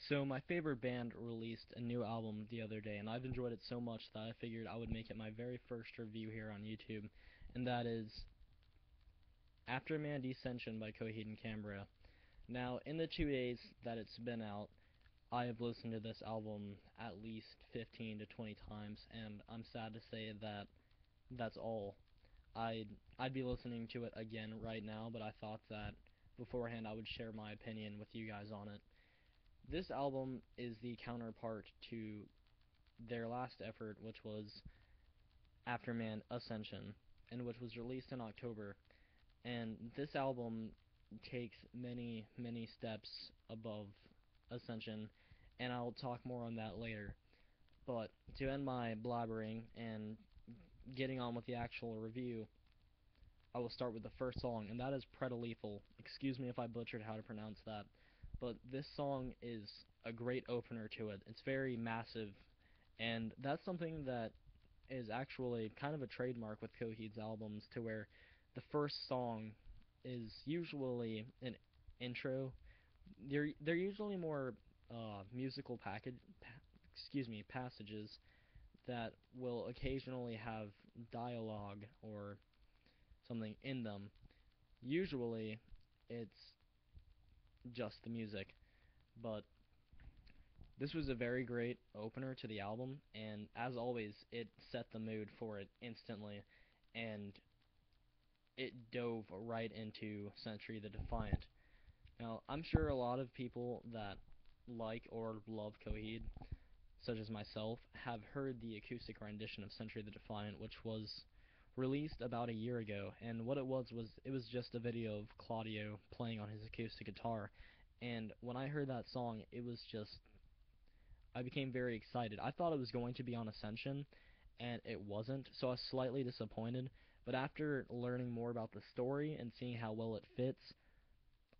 So my favorite band released a new album the other day, and I've enjoyed it so much that I figured I would make it my very first review here on YouTube, and that is Afterman Descension by Coheed and Cambria. Now, in the 2 days that it's been out, I have listened to this album at least 15 to 20 times, and I'm sad to say that that's all. I'd be listening to it again right now, but I thought that beforehand I would share my opinion with you guys on it. This album is the counterpart to their last effort, which was Afterman Ascension, and which was released in October. And this album takes many, many steps above Ascension, and I'll talk more on that later. But to end my blabbering and getting on with the actual review, I will start with the first song, and that is Predalethal. Excuse me if I butchered how to pronounce that, but this song is a great opener to it. It's very massive, and that's something that is actually kind of a trademark with Coheed's albums, to where the first song is usually an intro. They're usually more musical passages that will occasionally have dialogue or something in them. Usually, it's just the music, but this was a very great opener to the album, and as always, it set the mood for it instantly, and it dove right into Century the Defiant. Now, I'm sure a lot of people that like or love Coheed, such as myself, have heard the acoustic rendition of Century the Defiant, which was released about a year ago, and what it was it was just a video of Claudio playing on his acoustic guitar, and when I heard that song, it was just, I became very excited. I thought it was going to be on Ascension, and it wasn't, so I was slightly disappointed, but after learning more about the story and seeing how well it fits,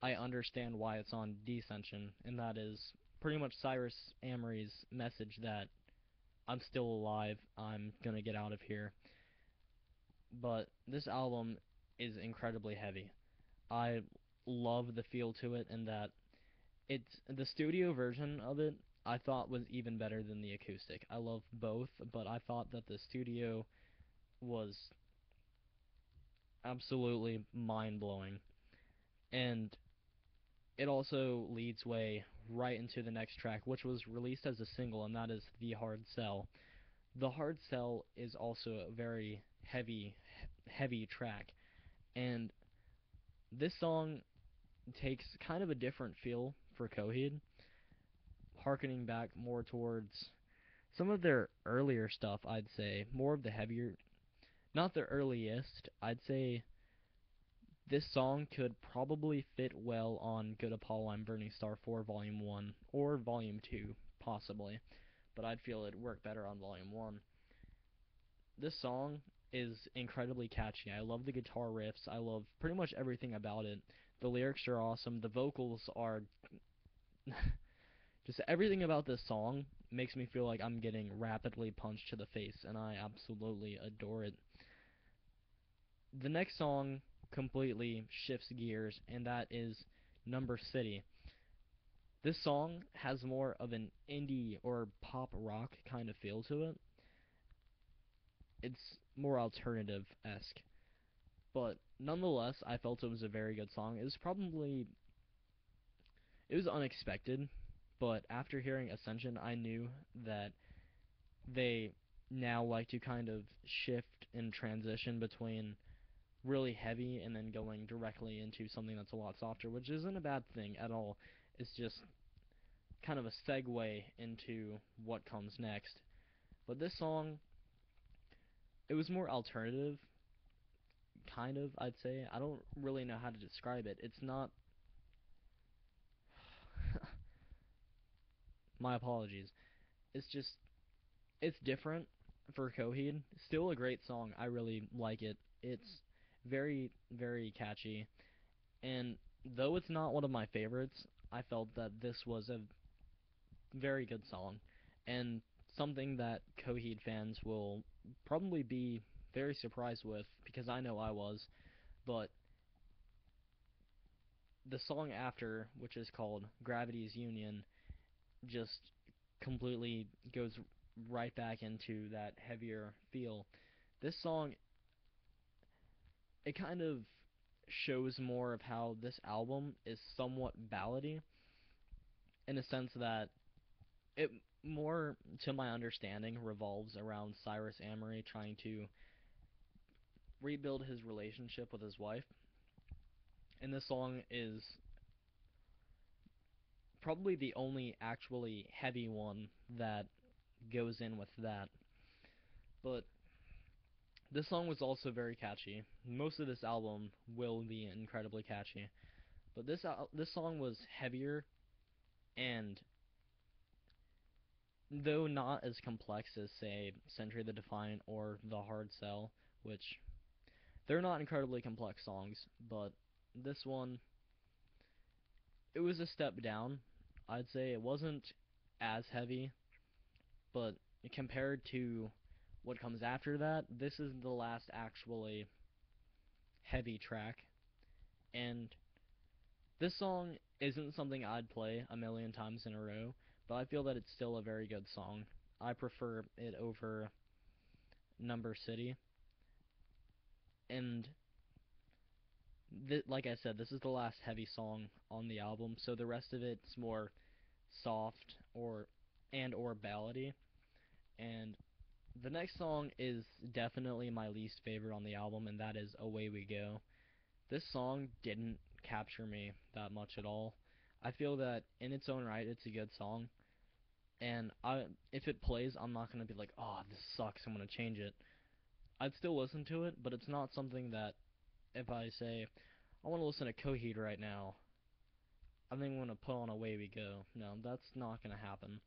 I understand why it's on Descension, and that is pretty much Cyrus Amory's message that I'm still alive, I'm gonna get out of here. But this album is incredibly heavy. I love the feel to it, and that it's the studio version of it I thought was even better than the acoustic. I love both, but I thought that the studio was absolutely mind-blowing. And it also leads way right into the next track, which was released as a single, and that is The Hard Sell. The Hard Sell is also a very heavy track, and this song takes kind of a different feel for Coheed, harkening back more towards some of their earlier stuff, I'd say. More of the heavier, not the earliest, I'd say this song could probably fit well on Good Apollo I'm Burning Star 4 Volume 1, or Volume 2, possibly, but I'd feel it'd work better on Volume 1. This song is incredibly catchy. I love the guitar riffs. I love pretty much everything about it. The lyrics are awesome. The vocals are just everything about this song makes me feel like I'm getting rapidly punched to the face, and I absolutely adore it. The next song completely shifts gears, and that is Number City. This song has more of an indie or pop rock kind of feel to it. It's more alternative-esque, but nonetheless, I felt it was a very good song. It was unexpected, but after hearing Ascension, I knew that they now like to kind of shift and transition between really heavy and then going directly into something that's a lot softer, which isn't a bad thing at all. It's just kind of a segue into what comes next. But this song, it was more alternative, kind of, I'd say. I don't really know how to describe it. It's not... My apologies. It's just, it's different for Coheed. Still a great song. I really like it. It's very, very catchy. And though it's not one of my favorites, I felt that this was a very good song, and something that Coheed fans will probably be very surprised with, because I know I was. But the song after, which is called Gravity's Union, just completely goes right back into that heavier feel. This song, it kind of shows more of how this album is somewhat ballady, in a sense that it more, to my understanding, revolves around Cyrus Amory trying to rebuild his relationship with his wife. And this song is probably the only actually heavy one that goes in with that. But this song was also very catchy. Most of this album will be incredibly catchy. But this song was heavier, and though not as complex as, say, Century of the Defiant or The Hard Sell, which they're not incredibly complex songs, but this one, it was a step down. I'd say it wasn't as heavy, but compared to what comes after that, this is the last actually heavy track. And this song isn't something I'd play a million times in a row, but I feel that it's still a very good song. I prefer it over Number City. And like I said, this is the last heavy song on the album, so the rest of it's more soft or ballady. And the next song is definitely my least favorite on the album, and that is Away We Go. This song didn't capture me that much at all. I feel that in its own right, it's a good song, and if it plays, I'm not gonna be like, oh, this sucks, I'm gonna change it. I'd still listen to it, but it's not something that if I say I want to listen to Coheed right now, I think I'm gonna put on Away We Go. No, that's not gonna happen.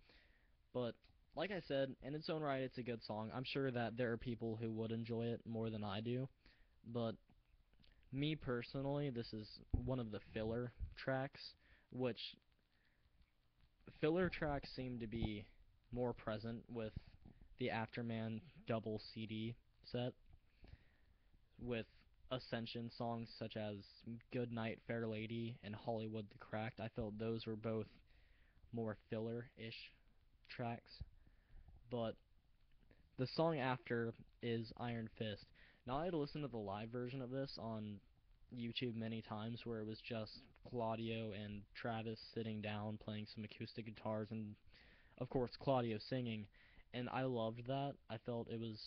But like I said, in its own right, it's a good song. I'm sure that there are people who would enjoy it more than I do, but me personally, this is one of the filler tracks, which filler tracks seem to be more present with the Afterman double CD set, with Ascension songs such as Good Night, Fair Lady and Hollywood the Cracked. I felt those were both more filler-ish tracks, but the song after is Iron Fist. Now, I had listened to the live version of this on YouTube many times, where it was just Claudio and Travis sitting down playing some acoustic guitars, and of course Claudio singing, and I loved that. I felt it was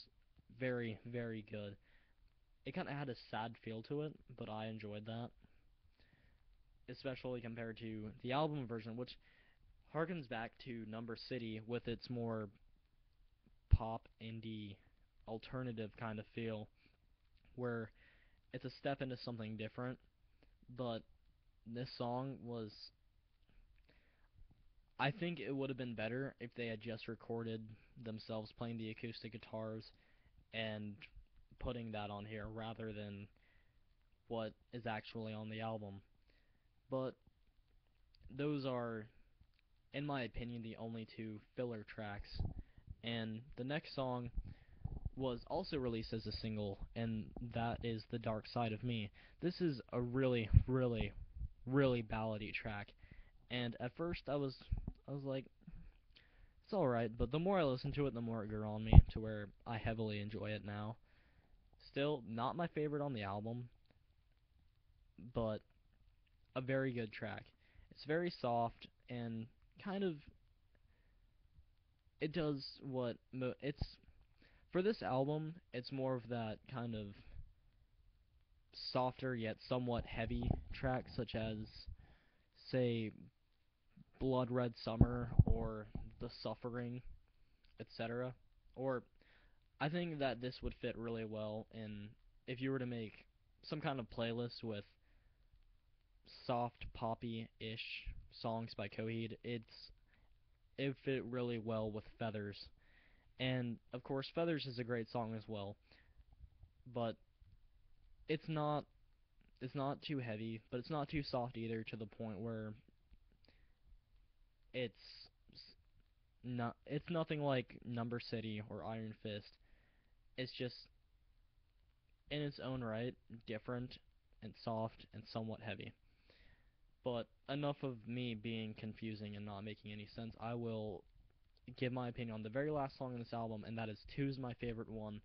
very, very good. It kind of had a sad feel to it, but I enjoyed that, especially compared to the album version, which harkens back to Number City with its more pop, indie, alternative kind of feel, where it's a step into something different. But this song was, I think it would have been better if they had just recorded themselves playing the acoustic guitars and putting that on here rather than what is actually on the album. But those are, in my opinion, the only two filler tracks. And the next song was also released as a single, and that is The Dark Side of Me. This is a really, really, really ballady track. And at first I was like, it's alright, but the more I listen to it, the more it grew on me, to where I heavily enjoy it now. Still, not my favorite on the album, but a very good track. It's very soft, and kind of, it does what, it's, for this album, it's more of that kind of softer yet somewhat heavy tracks, such as, say, Blood Red Summer, or The Suffering, etc. Or I think that this would fit really well in, if you were to make some kind of playlist with soft poppy-ish songs by Coheed, it fit really well with Feathers. And of course Feathers is a great song as well, but it's not it's not too heavy, but it's not too soft either, to the point where it's it's nothing like Number City or Iron Fist. It's just in its own right different and soft and somewhat heavy. But enough of me being confusing and not making any sense. I will give my opinion on the very last song in this album, and that is Two's my favorite one.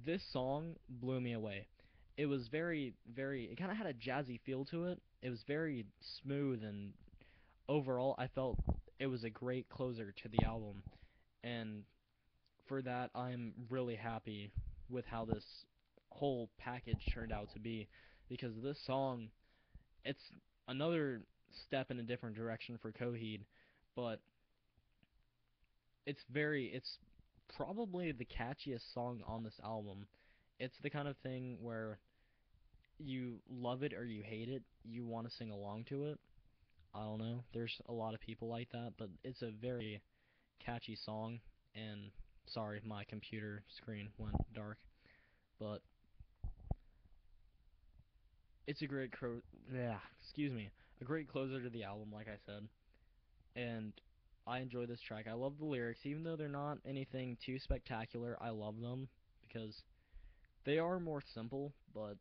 This song blew me away. It was it kind of had a jazzy feel to it. It was very smooth, and overall, I felt it was a great closer to the album. And for that, I'm really happy with how this whole package turned out to be, because this song, it's another step in a different direction for Coheed, but it's probably the catchiest song on this album. It's the kind of thing where you love it or you hate it, you want to sing along to it. I don't know. There's a lot of people like that, but it's a very catchy song. And sorry, my computer screen went dark, but it's a excuse me, a great closer to the album, like I said. And I enjoy this track. I love the lyrics, even though they're not anything too spectacular. I love them because they are more simple, but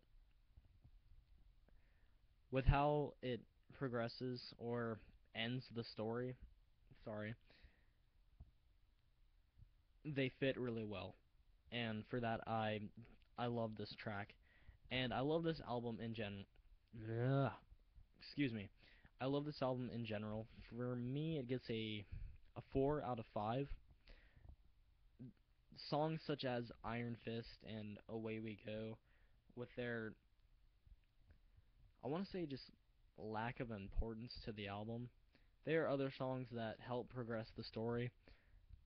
with how it progresses or ends the story, sorry, they fit really well. And for that, I love this track, and I love this album in general. Excuse me. I love this album in general. For me, it gets a 4 out of 5. Songs such as Iron Fist and Away We Go, with their, I want to say, just lack of importance to the album. There are other songs that help progress the story,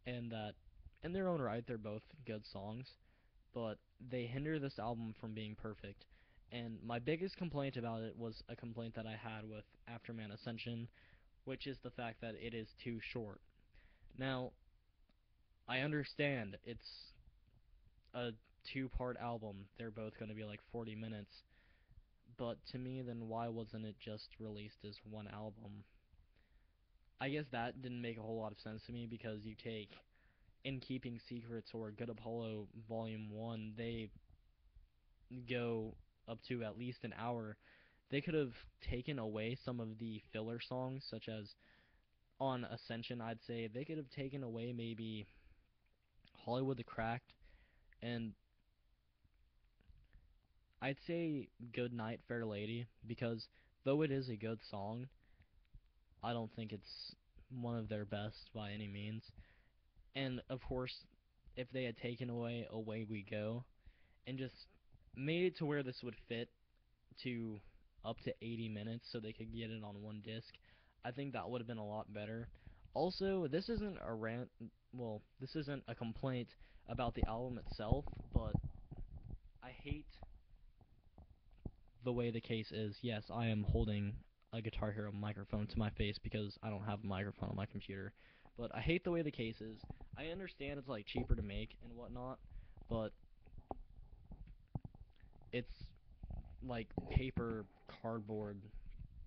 and that, in their own right, they're both good songs, but they hinder this album from being perfect. And my biggest complaint about it was a complaint that I had with Afterman Ascension, which is the fact that it is too short. Now, I understand it's a two-part album. They're both going to be like 40 minutes. But to me, then why wasn't it just released as one album? I guess that didn't make a whole lot of sense to me, because you take In Keeping Secrets or Good Apollo Volume 1, they go up to at least an hour. They could have taken away some of the filler songs, such as on Ascension, I'd say. They could have taken away maybe Hollywood the Cracked, and I'd say Good Night, Fair Lady, because though it is a good song, I don't think it's one of their best by any means. And of course, if they had taken away Away We Go and just made it to where this would fit to up to 80 minutes so they could get it on one disc, I think that would have been a lot better. Also, this isn't a rant, well, this isn't a complaint about the album itself, but I hate the way the case is. Yes, I am holding a Guitar Hero microphone to my face because I don't have a microphone on my computer. But I hate the way the case is. I understand it's like cheaper to make and whatnot, but it's like paper, cardboard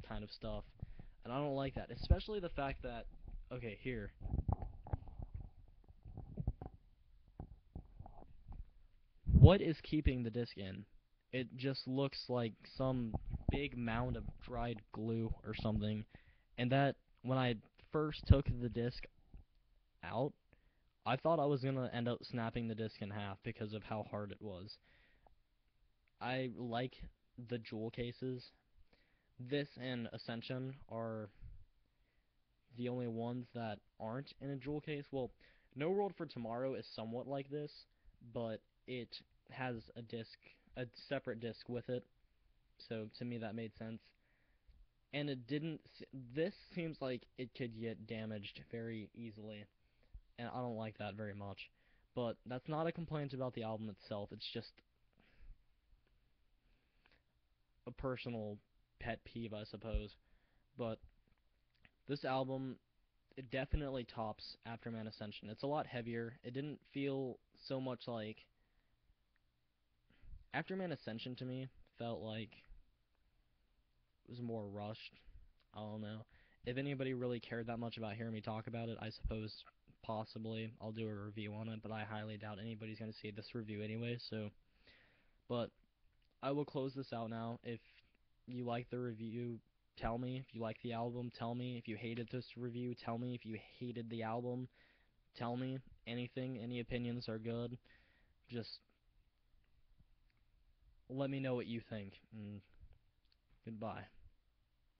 kind of stuff, and I don't like that. Especially the fact that, okay, here, what is keeping the disc in? It just looks like some big mound of dried glue or something, and that, when I first took the disc out, I thought I was gonna end up snapping the disc in half because of how hard it was. I like the jewel cases. This and Ascension are the only ones that aren't in a jewel case. Well, No World for Tomorrow is somewhat like this, but it has a separate disc with it, so to me that made sense. And it didn't. This seems like it could get damaged very easily, and I don't like that very much. But that's not a complaint about the album itself. It's just a personal pet peeve, I suppose. But this album, it definitely tops Afterman Ascension. It's a lot heavier. It didn't feel so much like Afterman Ascension. To me felt like it was more rushed. I don't know. If anybody really cared that much about hearing me talk about it, I suppose possibly I'll do a review on it, but I highly doubt anybody's going to see this review anyway, so. But I will close this out now. If you like the review, tell me if you like the album. Tell me if you hated this review. Tell me if you hated the album. Tell me anything. Any opinions are good. Just let me know what you think. And goodbye.